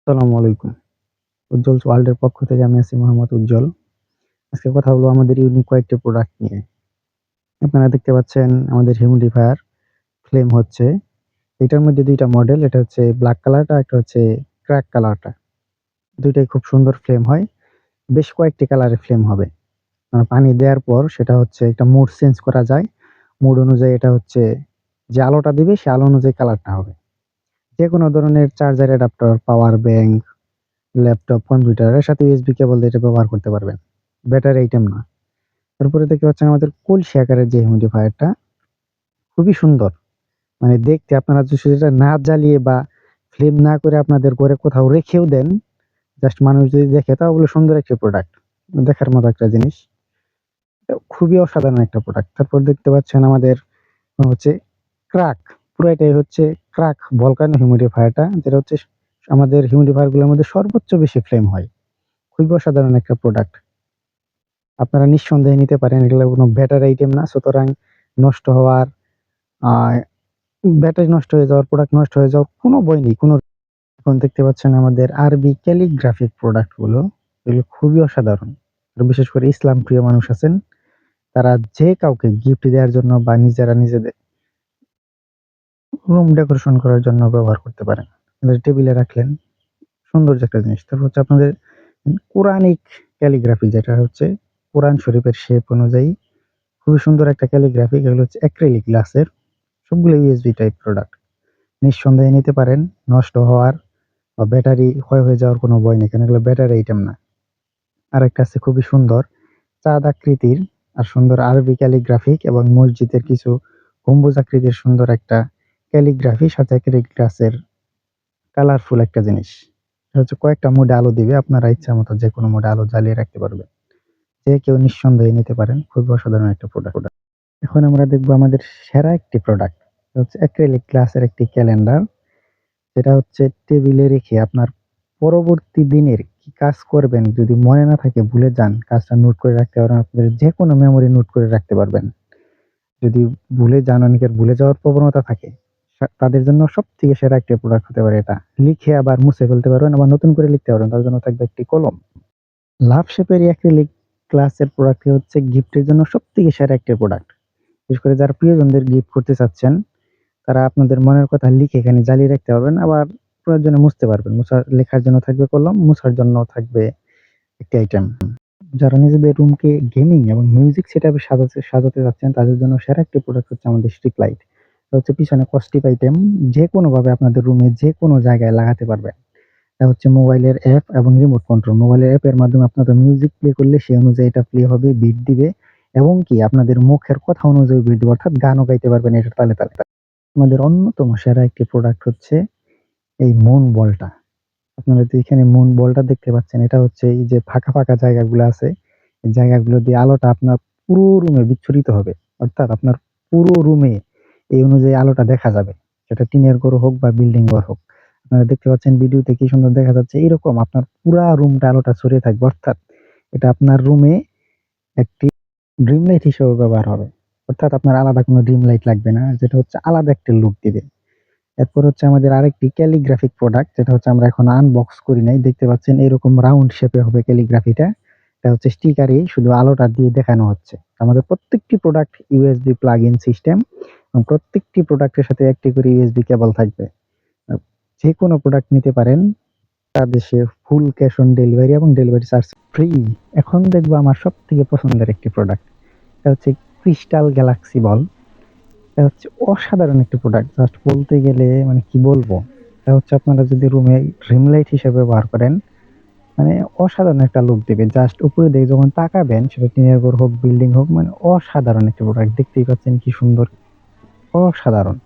আসসালামু আলাইকুম। উজ্জ্বল ওয়ার্ল্ডের পক্ষ থেকে আমি আছি মোহাম্মদ উজ্জ্বল। আজকে কথা বলব আমাদের ইউনিক কয়েকটি প্রোডাক্ট নিয়ে। আপনারা দেখতে পাচ্ছেন আমাদের হিউমিডিফায়ার ফ্লেম হচ্ছে। এটার মধ্যে ২ টা মডেল। এটা হচ্ছে ব্লাক কালারটা, একটা হচ্ছে ক্র্যাক কালারটা। ২ টাই খুব সুন্দর ফ্লেম হয়। বেশ কয়েকটি কালারে ফ্লেম হবে। পানি দেওয়ার পর সেটা হচ্ছে একটা মুড চেঞ্জ করা যায়। মুড অনুযায়ী এটা হচ্ছে যে আলোটা দিবে সে আলো অনুযায়ী কালারটা হবে। যেকোনো ধরনের charger adapter, power bank, laptop, কম্পিউটারের সাথে ইউএসবি কেবল দিয়ে এটা ব্যবহার করতে পারবেন। ব্যাটারি আইটেম না। তারপরে দেখতে পাচ্ছেন আমাদের কলসি আকারের যে হিউমিডিফায়ারটা খুবই সুন্দর। মানে দেখতে আপনারা যদি সেটা না জ্বালিয়ে বা ফ্লেম না করে আপনাদের ঘরে কোথাও রেখেও দেন, জাস্ট মানুষ যদি দেখে তাহলে সুন্দর একটি প্রোডাক্ট। দেখার মতো একটা জিনিস। এটা খুবই অসাধারণ একটা প্রোডাক্ট। তারপর দেখতে পাচ্ছেন আমাদের হচ্ছে ক্রাক। পুরাটাই হচ্ছে ক্রাক ভলকানো হিউমিডিফায়ারটা, যেটা হচ্ছে আমাদের হিউমিডিফায়ার গুলোর মধ্যে সর্বোচ্চ বেশি ফ্লেম হয়। খুবই অসাধারণ একটা প্রোডাক্ট। আপনারা নিঃসন্দেহে নিতে পারেন। এগুলো কোনো ব্যাটারি আইটেম না। সুতরাং নষ্ট হওয়ার আ ব্যাটারি নষ্ট হয়ে যাওয়ার, প্রোডাক্ট নষ্ট হয়ে যাওয়ার কোনো ভয় নেই। এখন দেখতে পাচ্ছেন আমাদের আরবি ক্যালিগ্রাফিক প্রোডাক্ট গুলো। এগুলো খুবই অসাধারণ। আর বিশেষ করে ইসলাম প্রিয় মানুষ আছেন, তারা যে কাউকে গিফট দেওয়ার জন্য বা নিজেরা নিজেদের রুম ডেকোরেশন করার জন্য ব্যবহার করতে পারেন। টেবিলে রাখলেন, সৌন্দর্য একটা জিনিস। তারপর হচ্ছে আপনাদের কোরানিক ক্যালিগ্রাফি, যেটা হচ্ছে কোরআন শরীফের শেপ অনুযায়ী খুবই সুন্দর একটা ক্যালিগ্রাফি। এগুলো হচ্ছে অ্যাক্রিলিক গ্লাসের। সবগুলো ইউএসবি টাইপ প্রোডাক্ট। নিঃসন্দেহে নিতে পারেন। নষ্ট হওয়ার বা ব্যাটারি ক্ষয় হয়ে যাওয়ার কোনো ভয় নেই। কারণ এগুলো ব্যাটারি আইটেম না। আরেকটা আছে খুবই সুন্দর চাঁদ আকৃতির আর সুন্দর আরবি ক্যালিগ্রাফিক এবং মসজিদের কিছু গম্বুজ আকৃতির সুন্দর একটা ক্যালিগ্রাফি, সাথে অ্যাক্রিলিক গ্লাসের কালারফুল একটা জিনিস। এটা হচ্ছে কয়েকটা মোডে আলো দিবে। আপনারা ইচ্ছামতো যেকোনো মোডে আলো জ্বালিয়ে রাখতে পারবেন। যে কেউ নিঃসন্দেহে নিতে পারেন। খুবই অসাধারণ একটা প্রোডাক্ট। এখন আমরা দেখব আমাদের সেরা একটি প্রোডাক্ট। এটা হচ্ছে অ্যাক্রিলিক গ্লাসের একটি ক্যালেন্ডার। যেটা হচ্ছে টেবিলে রেখে আপনার পরবর্তী দিনের কি কাজ করবেন যদি মনে না থাকে, ভুলে যান, কাজটা নোট করে রাখতে পারবেন। আপনাদের যেকোনো মেমোরি নোট করে রাখতে পারবেন। যদি ভুলে যান, অনেকের ভুলে যাওয়ার প্রবণতা থাকে, তাদের জন্য সবথেকে সেরা একটি প্রোডাক্ট হতে পারে এটা। লিখে আবার মুছে ফেলতে পারবেন, আবার নতুন করে লিখতে পারবেন। তার জন্য থাকবে একটি কলম। লাভ শেপের অ্যাক্রিলিক গ্লাসের প্রোডাক্টটি হচ্ছে গিফটের জন্য সবথেকে সেরা একটি প্রোডাক্ট। বিশেষ করে যারা প্রিয়জনদের গিফট করতে চাচ্ছেন, তারা আপনাদের মনের কথা লিখে এখানে জ্বালিয়ে রাখতে পারবেন। আবার প্রয়োজনে মুছতে পারবেন। লেখার জন্য থাকবে কলম, মুছার জন্য থাকবে একটি আইটেম। যারা নিজেদের রুমকে গেমিং এবং মিউজিক সেটআপে সাজাতে চাচ্ছেন, তাদের জন্য সেরা একটি প্রোডাক্ট হচ্ছে আমাদের স্ট্রিপ লাইট। এটা হচ্ছে পিছনে কস্টিপ আইটেম। যেকোনোভাবে আপনাদের রুমে যেকোনো জায়গায় লাগাতে পারবেন। এটা হচ্ছে মোবাইলের অ্যাপ এবং রিমোট কন্ট্রোল। মোবাইলের অ্যাপের মাধ্যমে আপনাদের মিউজিক প্লে করলে সেই অনুযায়ী এটা প্লে হবে, বিট দিবে এবং কি আপনাদের মুখের কথা অনুযায়ী বিট দিবে। অর্থাৎ গানও গাইতে পারবেন এটার তালে, তালে। আমাদের অন্যতম সেরা একটি প্রোডাক্ট হচ্ছে এই মুন বলটা। আপনারা তো এখানে মুন বলটা দেখতে পাচ্ছেন। এটা হচ্ছে এই যে ফাঁকা, ফাঁকা জায়গাগুলো আছে, এই জায়গাগুলো দিয়ে আলোটা আপনার পুরো রুমে বিচ্ছুরিত হবে। অর্থাৎ আপনার পুরো রুমে এই অনুযায়ী আলোটা দেখা যাবে। সেটা টিনের ঘর হোক বা বিল্ডিং ঘর হোক। আপনারা দেখতে পাচ্ছেন ভিডিওতে কি সুন্দর দেখা যাচ্ছে। এরকম আপনার পুরা রুমটা আলোটা ছড়িয়ে থাকবে। অর্থাৎ এটা আপনার রুমে একটি ড্রিম লাইট হিসেবে ব্যবহার হবে। অর্থাৎ আপনার আলাদা কোনো ড্রিম লাইট লাগবে না। যেটা হচ্ছে আলাদা একটা লুক দিবে। এরপর হচ্ছে আমাদের আরেকটি ক্যালিগ্রাফিক প্রোডাক্ট, যেটা হচ্ছে আমরা এখন আনবক্স করি নাই। দেখতে পাচ্ছেন এরকম রাউন্ড শেপে হবে ক্যালিগ্রাফিটা। এটা হচ্ছে স্টিকারই, শুধু আলোটা দিয়ে দেখানো হচ্ছে। আমাদের প্রত্যেকটি product USB plug in system এবং প্রত্যেকটি প্রোডাক্টের সাথে একটি করে ইউএসবি কেবল থাকবে। আ যেকোনো প্রোডাক্ট নিতে পারেন। সারা দেশে ফুল ক্যাশ অন ডেলিভারি এবং ডেলিভারি চার্জ ফ্রি। এখন দেখবো আমার সবথেকে পছন্দের একটি প্রোডাক্ট। এটা হচ্ছে ক্রিস্টাল গ্যালাক্সি বল। এটা হচ্ছে অসাধারণ একটি প্রোডাক্ট। জাস্ট বলতে গেলে মানে কি বলবো? এটা হচ্ছে আপনারা যদি রুমে ড্রিম লাইট হিসেবে ব্যবহার করেন, মানে অসাধারণ একটা লুক দিবে। জাস্ট উপরে দিয়ে যখন তাকাবেন, সেটা টিনের ঘর হোক, বিল্ডিং হোক, মানে অসাধারণ একটি প্রোডাক্ট। দেখতেই পাচ্ছেন কি সুন্দর, অসাধারণ।